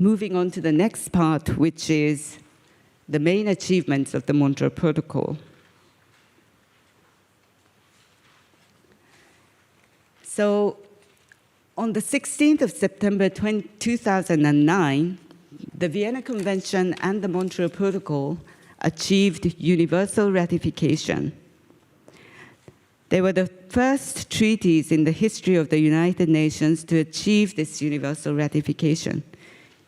moving on to the next part, which is the main achievements of the Montreal Protocol. So on the 16th of September 2009, the Vienna Convention and the Montreal Protocol achieved universal ratification. They were the first treaties in the history of the United Nations to achieve this universal ratification.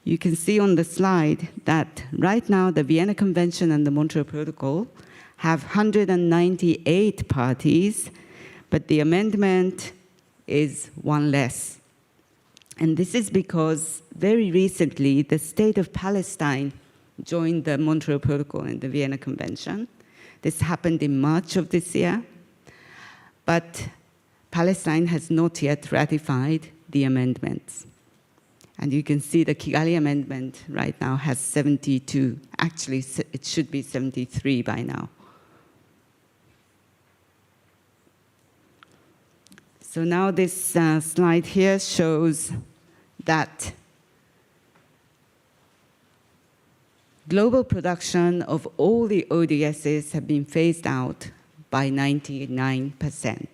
You can see on the slide that right now the Vienna Convention and the Montreal Protocol have 198 parties, but the amendment is one less. And this is because very recently the state of Palestine joined the Montreal Protocol and the Vienna Convention. This happened in March of this year, but Palestine has not yet ratified the amendments. And you can see the Kigali Amendment right now has 72. Actually, it should be 73 by now. So now this slide here shows that global production of all the ODSs have been phased out by 99%.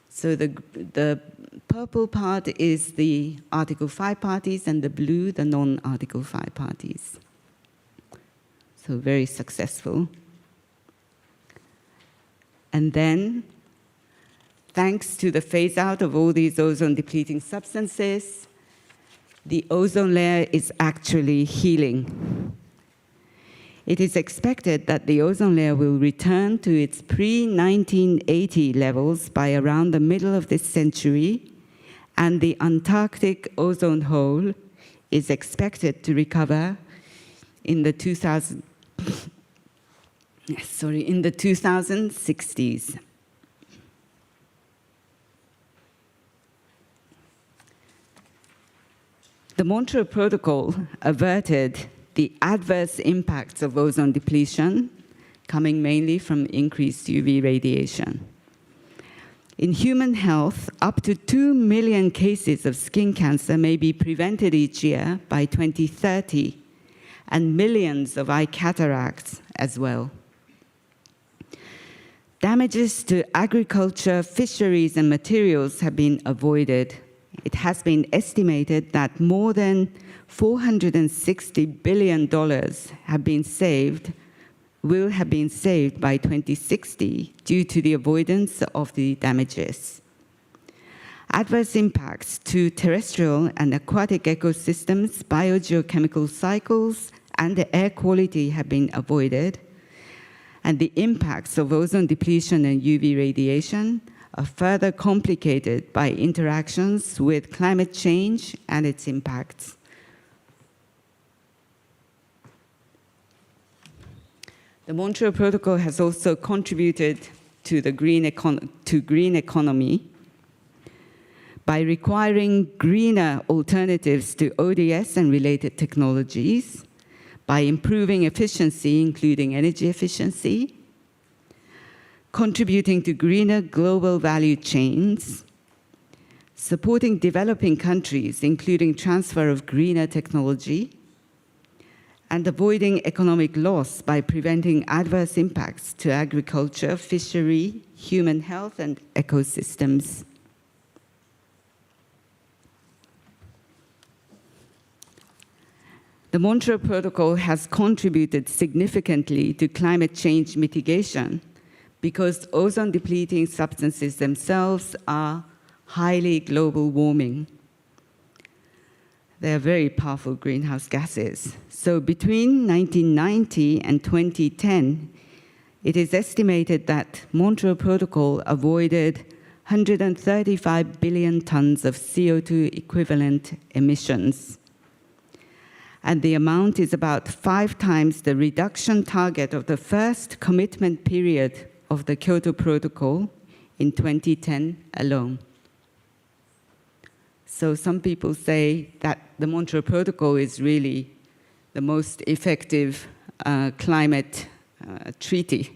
So the purple part is the Article 5 parties, and the blue, the non-Article 5 parties. So very successful. And then, thanks to the phase-out of all these ozone-depleting substances, the ozone layer is actually healing. It is expected that the ozone layer will return to its pre-1980 levels by around the middle of this century, and the Antarctic ozone hole is expected to recover in the 2060s. The Montreal Protocol averted the adverse impacts of ozone depletion, coming mainly from increased UV radiation. In human health, up to 2 million cases of skin cancer may be prevented each year by 2030, and millions of eye cataracts as well. Damages to agriculture, fisheries, and materials have been avoided. It has been estimated that more than $460 billion will have been saved by 2060 due to the avoidance of the damages. Adverse impacts to terrestrial and aquatic ecosystems, biogeochemical cycles, and the air quality have been avoided, and the impacts of ozone depletion and UV radiation are further complicated by interactions with climate change and its impacts. The Montreal Protocol has also contributed to the green economy by requiring greener alternatives to ODS and related technologies, by improving efficiency, including energy efficiency, contributing to greener global value chains, supporting developing countries, including transfer of greener technology, and avoiding economic loss by preventing adverse impacts to agriculture, fishery, human health, and ecosystems. The Montreal Protocol has contributed significantly to climate change mitigation because ozone-depleting substances themselves are highly global warming. They are very powerful greenhouse gases. So between 1990 and 2010, it is estimated that Montreal Protocol avoided 135 billion tons of CO2 equivalent emissions. And the amount is about 5 times the reduction target of the first commitment period of the Kyoto Protocol in 2010 alone. So some people say that the Montreal Protocol is really the most effective climate treaty.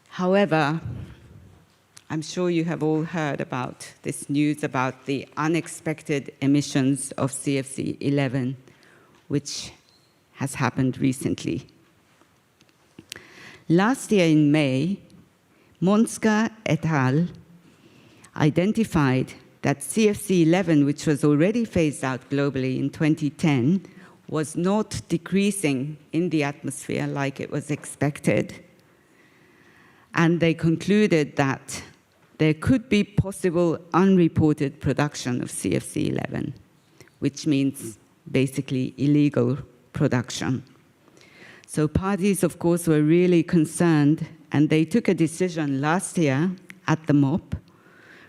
However, I'm sure you have all heard about this news about the unexpected emissions of CFC-11, which has happened recently. Last year in May, Monska et al. Identified that CFC-11, which was already phased out globally in 2010, was not decreasing in the atmosphere like it was expected. And they concluded that there could be possible unreported production of CFC-11, which means basically illegal production. So parties, of course, were really concerned, and they took a decision last year at the MOP,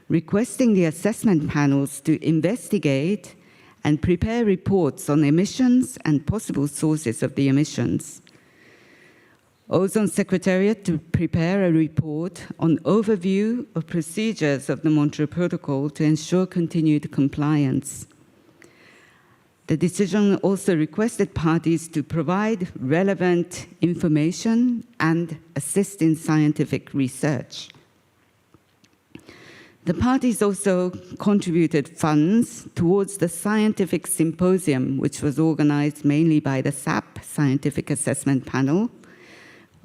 requesting the assessment panels to investigate and prepare reports on emissions and possible sources of the emissions. Ozone Secretariat to prepare a report on overview of procedures of the Montreal Protocol to ensure continued compliance. The decision also requested parties to provide relevant information and assist in scientific research. The parties also contributed funds towards the scientific symposium, which was organized mainly by the SAP, Scientific Assessment Panel,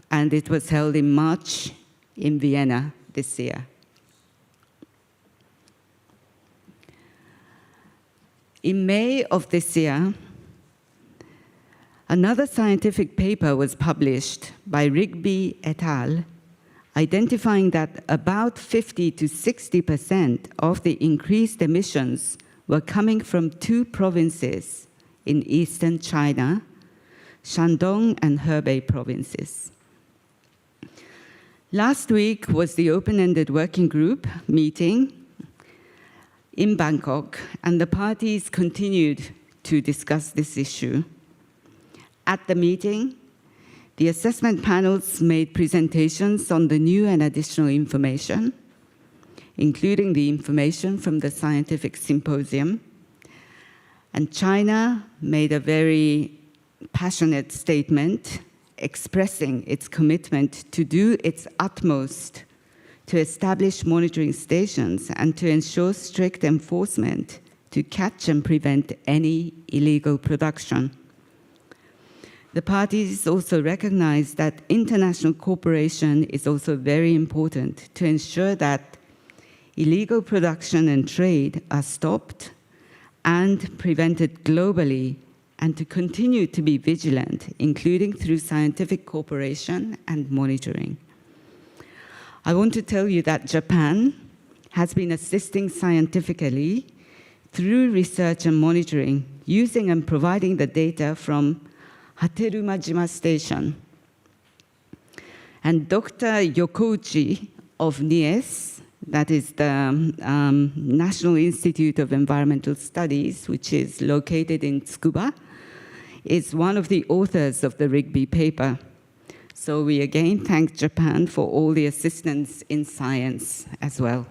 and it was held in March in Vienna this year. In May of this year, another scientific paper was published by Rigby et al., identifying that about 50 to 60% of the increased emissions were coming from two provinces in eastern China, Shandong and Hebei provinces. Last week was the open-ended working group meeting in Bangkok, and the parties continued to discuss this issue. At the meeting, the assessment panels made presentations on the new and additional information, including the information from the scientific symposium. And China made a very passionate statement expressing its commitment to do its utmost to establish monitoring stations and to ensure strict enforcement to catch and prevent any illegal production. The parties also recognize that international cooperation is also very important to ensure that illegal production and trade are stopped and prevented globally, and to continue to be vigilant, including through scientific cooperation and monitoring. I want to tell you that Japan has been assisting scientifically through research and monitoring, using and providing the data from Hateruma-jima Station. And Dr. Yokouchi of NIES, that is the National Institute of Environmental Studies, which is located in Tsukuba, is one of the authors of the Rigby paper. So we again thank Japan for all the assistance in science as well.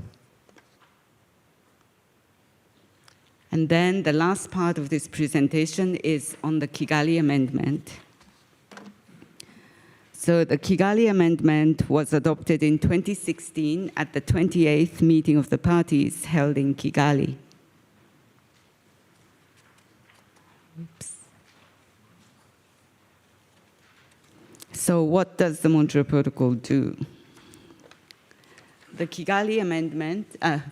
And then the last part of this presentation is on the Kigali Amendment. So the Kigali Amendment was adopted in 2016 at the 28th meeting of the parties held in Kigali. Oops. So what does the Montreal Protocol do? The Kigali Amendment, the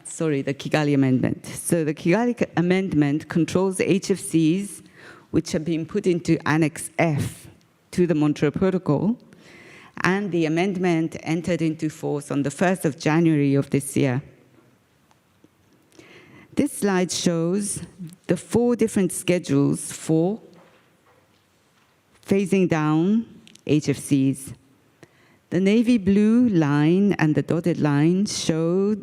Kigali Amendment. So the Kigali Amendment controls HFCs which have been put into Annex F to the Montreal Protocol, and the amendment entered into force on the 1st of January of this year. This slide shows the 4 different schedules for phasing down HFCs. The navy blue line and the dotted line show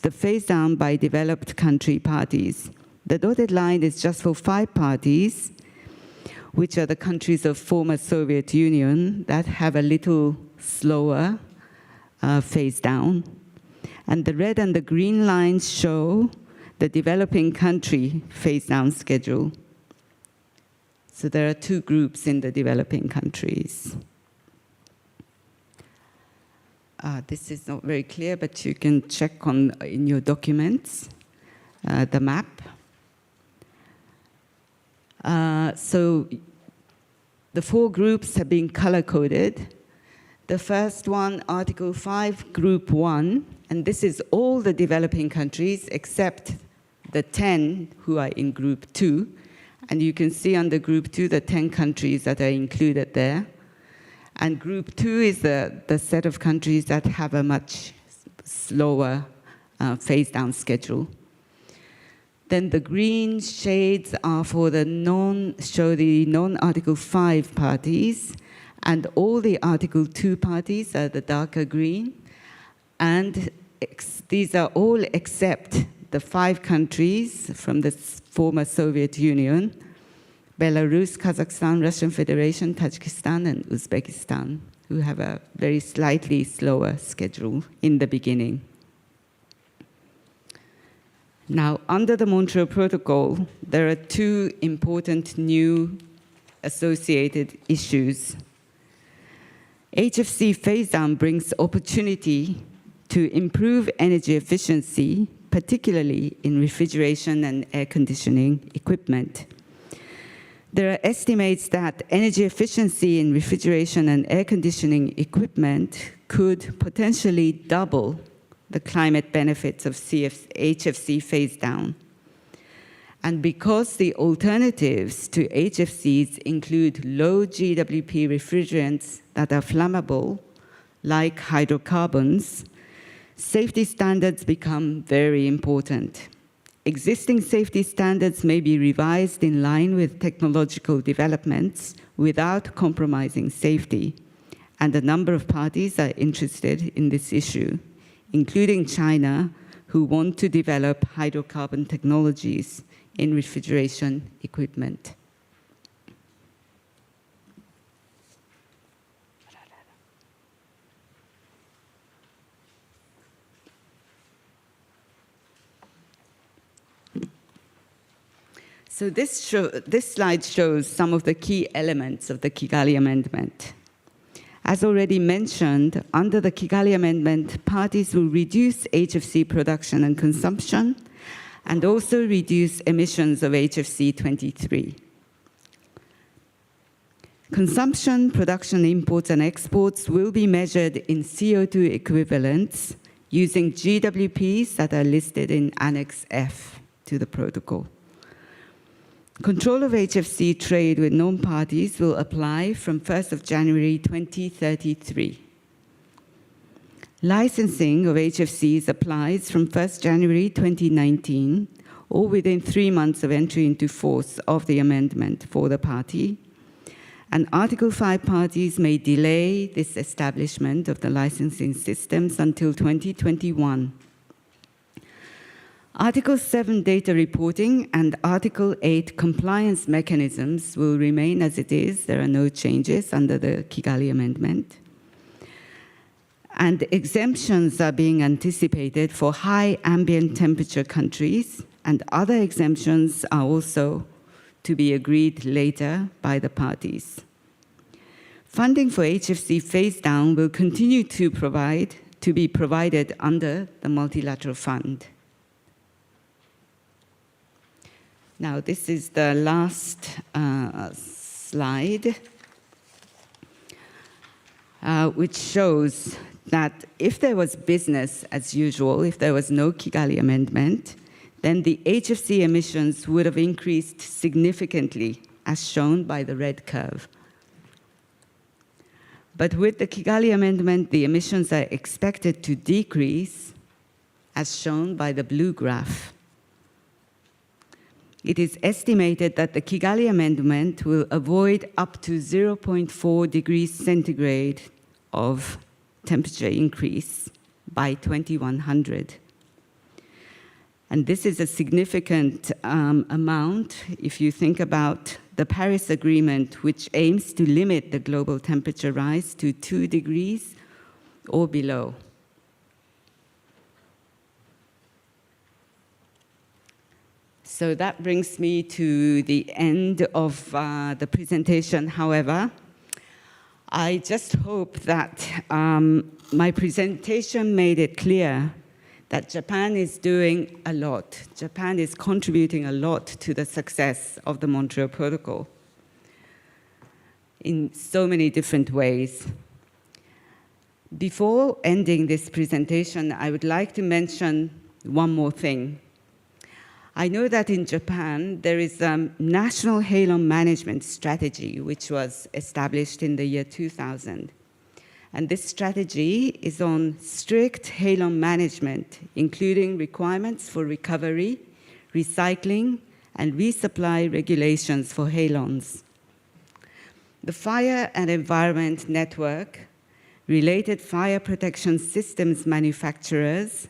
the phase down by developed country parties. The dotted line is just for 5 parties, which are the countries of former Soviet Union that have a little slower phase down. And the red and the green lines show the developing country phase down schedule. So there are 2 groups in the developing countries. this is not very clear, but you can check in your documents, the map. So the 4 groups have been color-coded. The first one, Article 5, Group 1, and this is all the developing countries except the 10 who are in Group 2. And you can see under Group 2 the 10 countries that are included there. And Group 2 is the set of countries that have a much slower phase-down schedule. Then the green shades are for the non-Article 5 parties, and all the Article 2 parties are the darker green. And these are all except the 5 countries from the former Soviet Union: Belarus, Kazakhstan, Russian Federation, Tajikistan, and Uzbekistan, who have a very slightly slower schedule in the beginning. Now, under the Montreal Protocol, there are 2 important new associated issues. HFC phase-down brings opportunity to improve energy efficiency, particularly in refrigeration and air conditioning equipment. There are estimates that energy efficiency in refrigeration and air conditioning equipment could potentially double the climate benefits of HFC phase-down. And because the alternatives to HFCs include low GWP refrigerants that are flammable, like hydrocarbons, safety standards become very important. Existing safety standards may be revised in line with technological developments without compromising safety, and a number of parties are interested in this issue, including China, who want to develop hydrocarbon technologies in refrigeration equipment. So this slide shows some of the key elements of the Kigali Amendment. As already mentioned, under the Kigali Amendment, parties will reduce HFC production and consumption, and also reduce emissions of HFC 23. Consumption, production, imports, and exports will be measured in CO2 equivalents using GWPs that are listed in Annex F to the protocol. Control of HFC trade with non-parties will apply from 1st of January 2033. Licensing of HFCs applies from 1st January 2019, or within 3 months of entry into force of the amendment for the party. And Article 5 parties may delay this establishment of the licensing systems until 2021. Article 7 data reporting and Article 8 compliance mechanisms will remain as it is. There are no changes under the Kigali Amendment. And exemptions are being anticipated for high ambient temperature countries, and other exemptions are also to be agreed later by the parties. Funding for HFC phase-down will continue to be provided under the multilateral fund. Now, this is the last slide, which shows that if there was business as usual, if there was no Kigali Amendment, then the HFC emissions would have increased significantly, as shown by the red curve. But with the Kigali Amendment, the emissions are expected to decrease, as shown by the blue graph. It is estimated that the Kigali Amendment will avoid up to 0.4 degrees centigrade of temperature increase by 2100. And this is a significant amount if you think about the Paris Agreement, which aims to limit the global temperature rise to 2 degrees or below. So that brings me to the end of the presentation. However, I just hope that my presentation made it clear that Japan is doing a lot. Japan is contributing a lot to the success of the Montreal Protocol in so many different ways. Before ending this presentation, I would like to mention one more thing. I know that in Japan, there is a national halon management strategy, which was established in the year 2000. And this strategy is on strict halon management, including requirements for recovery, recycling, and resupply regulations for halons. The Fire and Environment Network, related fire protection systems manufacturers,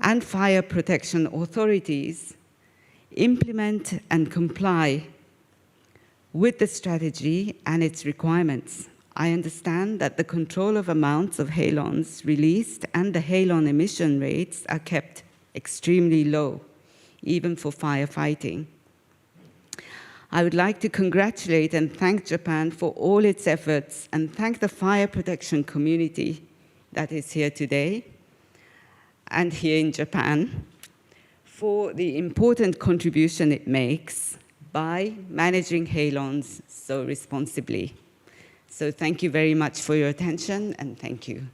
and fire protection authorities implement and comply with the strategy and its requirements. I understand that the control of amounts of halons released and the halon emission rates are kept extremely low, even for firefighting. I would like to congratulate and thank Japan for all its efforts and thank the fire protection community that is here today and here in Japan for the important contribution it makes by managing halons so responsibly. So thank you very much for your attention, and thank you.